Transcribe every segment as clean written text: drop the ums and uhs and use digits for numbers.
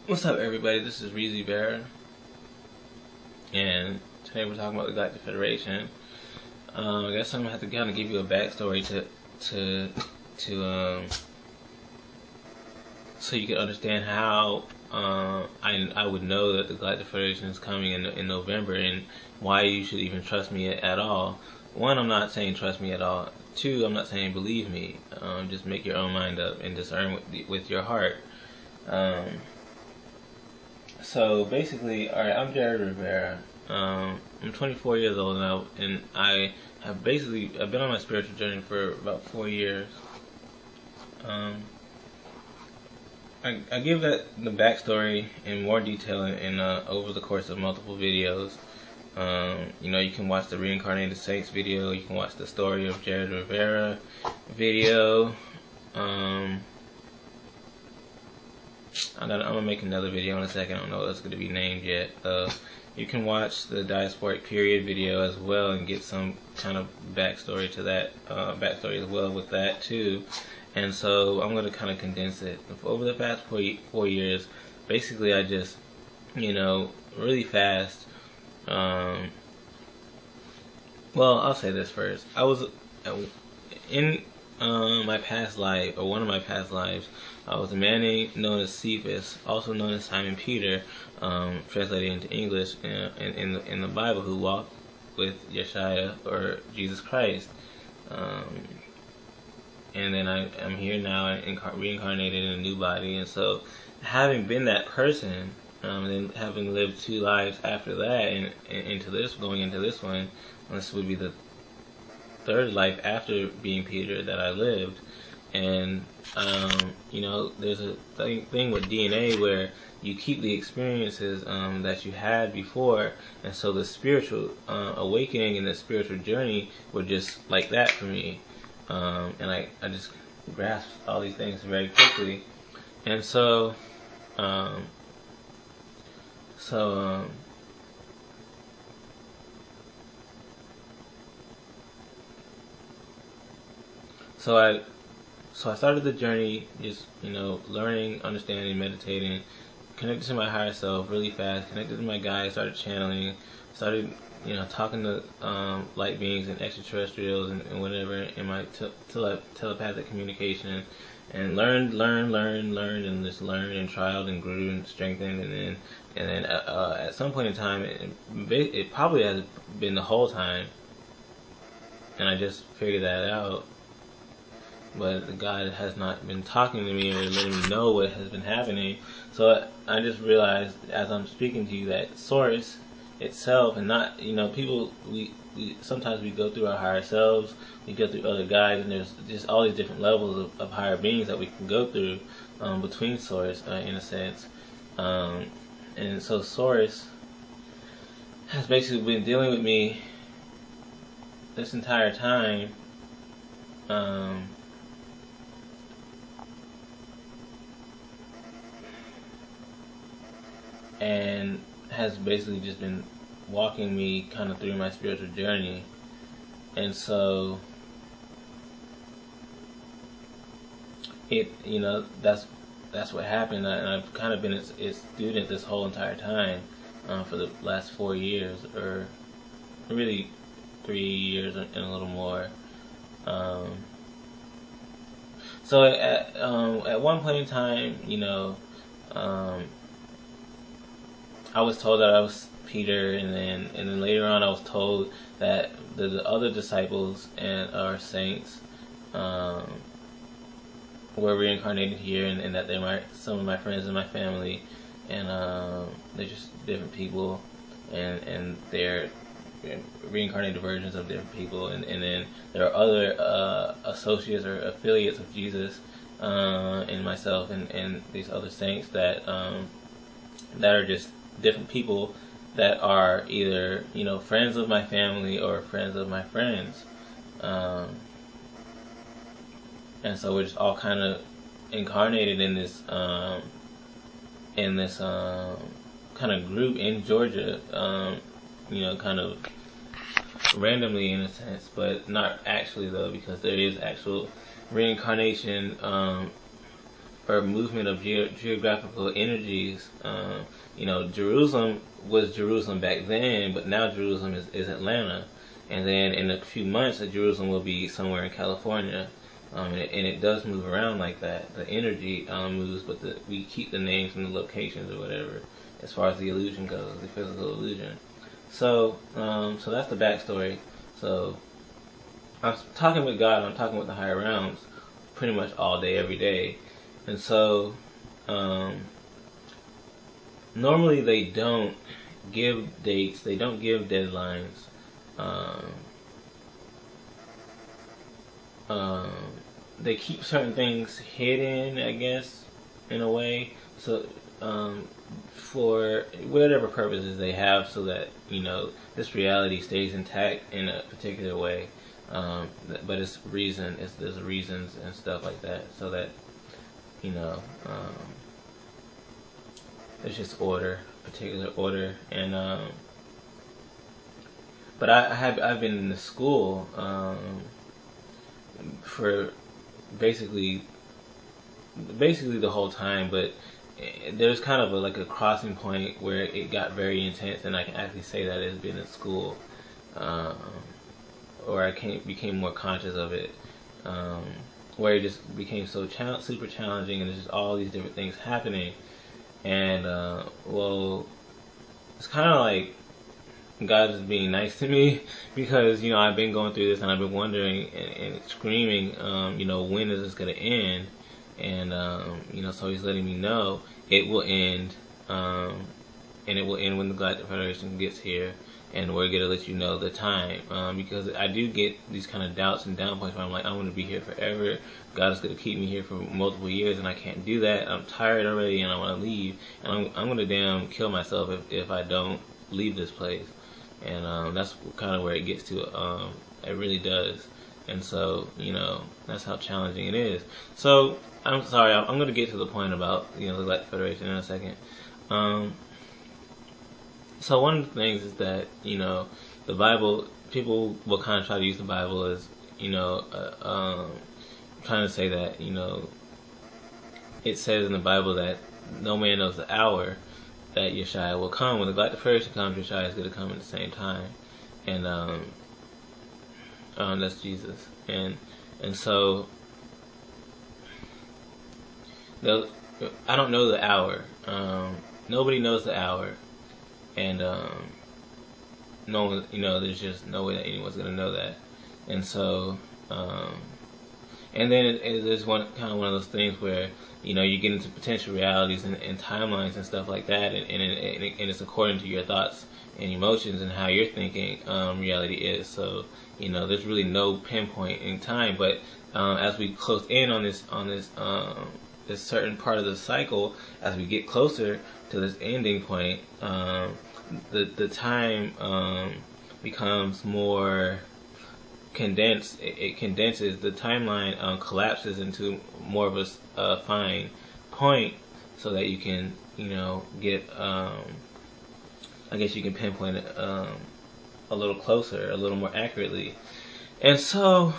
What's up, everybody? This is Vera, and today we're talking about the Galactic Federation. I guess I'm gonna have to kind of give you a backstory to so you can understand how I would know that the Galactic Federation is coming in November, and why you should even trust me at all. One, I'm not saying trust me at all. Two, I'm not saying believe me. Just make your own mind up and discern with your heart. So basically, alright, I'm Jared Rivera. I'm 24 years old now, and I've been on my spiritual journey for about 4 years. I give the backstory in more detail in over the course of multiple videos. You can watch the Reincarnated Saints video. You can watch the Story of Jared Rivera video. I'm gonna make another video in a second. I don't know what it's gonna be named yet. You can watch the Diasporic Period video as well and get some kind of backstory to that, backstory as well with that too. And so I'm gonna kind of condense it. Over the past 4 years, basically I just, really fast. Well, I'll say this first. I was in my past life, or one of my past lives, I was a man known as Cephas, also known as Simon Peter, translated into English in the Bible, who walked with Yeshua, or Jesus Christ. And then I'm here now, reincarnated in a new body. And so, having been that person, then having lived 2 lives after that, and going into this one, this would be the 3rd life after being Peter that I lived. And there's a thing with DNA where you keep the experiences that you had before, and so the spiritual awakening and the spiritual journey were just like that for me. And I just grasped all these things very quickly. And so I started the journey, just learning, understanding, meditating, connected to my higher self really fast, connected to my guides, started channeling, started talking to light beings and extraterrestrials and whatever in my telepathic communication, and learned, and just learned and trialed and grew and strengthened, and then at some point in time, it probably has been the whole time, and I just figured that out. But God has not been talking to me or letting me know what has been happening. So I just realized as I'm speaking to you that Source itself, and not, people, we sometimes we go through our higher selves, we go through other guides, and there's just all these different levels of higher beings that we can go through between Source, in a sense. And so Source has basically been dealing with me this entire time. And has basically just been walking me kind of through my spiritual journey. And so that's what happened. And I've kind of been its student this whole entire time, for the last 4 years, or really 3 years and a little more. So at one point in time, I was told that I was Peter, and then later on I was told that the other disciples and our saints were reincarnated here, and that they're some of my friends and my family, and they're just different people, and they're reincarnated versions of different people, and then there are other associates or affiliates of Jesus, and myself, and these other saints that are just different people that are either friends of my family or friends of my friends, and so we're just all kind of incarnated in this kind of group in Georgia, kind of randomly in a sense, but not actually though, because there is actual reincarnation or movement of geographical energies. Jerusalem was Jerusalem back then, but now Jerusalem is Atlanta. And then in a few months, Jerusalem will be somewhere in California. And it does move around like that. The energy moves, but we keep the names and the locations or whatever as far as the illusion goes, the physical illusion. So that's the backstory. So I'm talking with God, I'm talking with the higher realms pretty much all day, every day. And so normally they don't give dates, they don't give deadlines. Um, um, they keep certain things hidden, I guess, in a way. So for whatever purposes they have, so that this reality stays intact in a particular way. But there's reasons and stuff like that, so that you know there's just order, particular order, and but I've been in the school for basically the whole time, but there's kind of like a crossing point where it got very intense, and I can actually say that it's been in school, um, or I became more conscious of it, where it just became so super challenging, and there's just all these different things happening, and well, it's kind of like God is being nice to me because I've been going through this and I've been wondering and screaming, when is this going to end? And so He's letting me know it will end, and it will end when the Galactic Federation gets here, and we're gonna let you know the time, because I do get these kind of doubts and down points where I'm like, I'm gonna be here forever. God is gonna keep me here for multiple years, and I can't do that. I'm tired already, and I want to leave, and I'm gonna damn kill myself if I don't leave this place. And that's kind of where it gets to. It really does. And so, that's how challenging it is. So, I'm sorry, I'm going to get to the point about, the Galactic Federation in a second. So one of the things is that, the Bible, people will kind of try to use the Bible as, trying to say that, it says in the Bible that no man knows the hour that Yeshua will come. When the Galactic Federation comes, Yeshua is going to come at the same time. And that's Jesus. And so I don't know the hour. Nobody knows the hour, and no one, there's just no way that anyone's gonna know that. And so, and then there's one of those things where you get into potential realities and timelines and stuff like that, and it's according to your thoughts and emotions and how you're thinking reality is. So there's really no pinpoint in time, but as we close in on this certain part of the cycle, as we get closer to this ending point, the time becomes more condensed. It condenses. The timeline collapses into more of a fine point, so that you can get I guess you can pinpoint it a little closer, a little more accurately. And so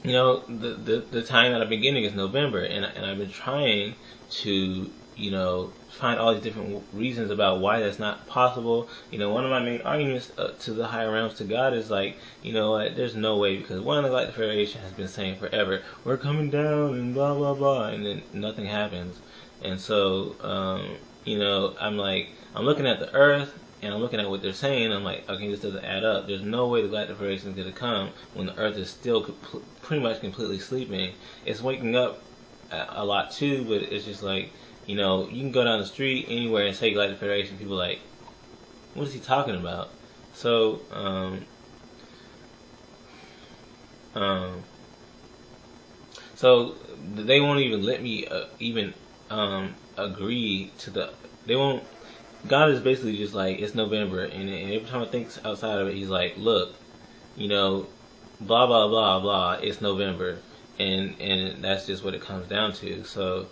the time that I've been getting is November, and I've been trying to find all these different reasons about why that's not possible. One of my main arguments to the higher realms, to God, is like, what, there's no way, because one, the Galactic Federation has been saying forever, we're coming down and blah blah blah, and then nothing happens. And so I'm like, I'm looking at the Earth, and I'm looking at what they're saying. I'm like, okay, this doesn't add up. There's no way the Galactic Federation is going to come when the Earth is still pretty much completely sleeping. It's waking up a lot too, but it's just like, you can go down the street anywhere and say Galactic Federation, people are like, what is he talking about? So, so they won't even let me even agree to they won't. God is basically just like, it's November, and every time I think outside of it, He's like, look, blah blah blah blah, it's November, and that's just what it comes down to. So,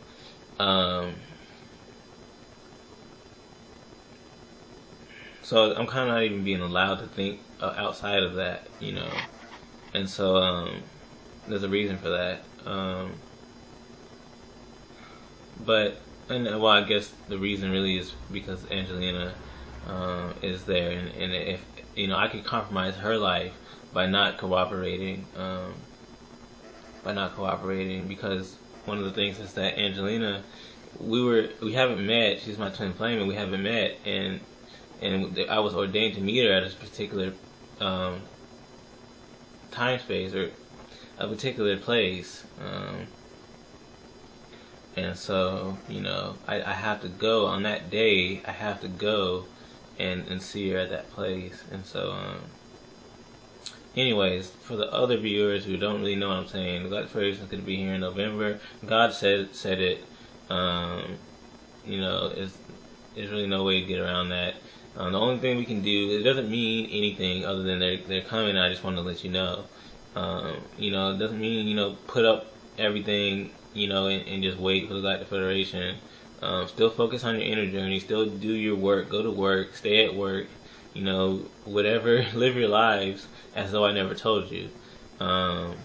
so I'm kind of not even being allowed to think outside of that, and so there's a reason for that. but well, I guess the reason really is because Angelina is there, and if I could compromise her life by not cooperating, because one of the things is that Angelina, we haven't met. She's my twin flame, and we haven't met, and I was ordained to meet her at a particular time space or a particular place. And so, I have to go on that day. I have to go and see her at that place. And so, anyways, for the other viewers who don't really know what I'm saying, the Galactic Federation is going to be here in November. God said it. There's really no way to get around that. The only thing we can do, it doesn't mean anything other than they're coming. I just want to let you know. It doesn't mean put up everything and just wait for the Galactic Federation. Still focus on your inner journey. Still do your work. Go to work. Stay at work. Whatever. Live your lives as though I never told you. Don't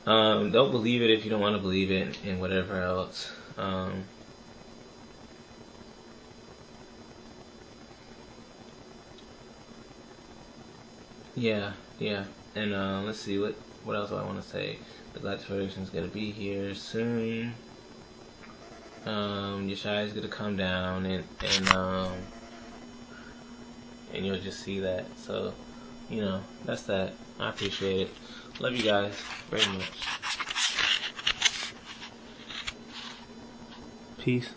believe it if you don't want to believe it, and whatever else. Yeah. And let's see what else do I want to say. The Galactic Federation is gonna be here soon. Your shy is gonna come down, and you'll just see that. So, that's that. I appreciate it. Love you guys very much. Peace.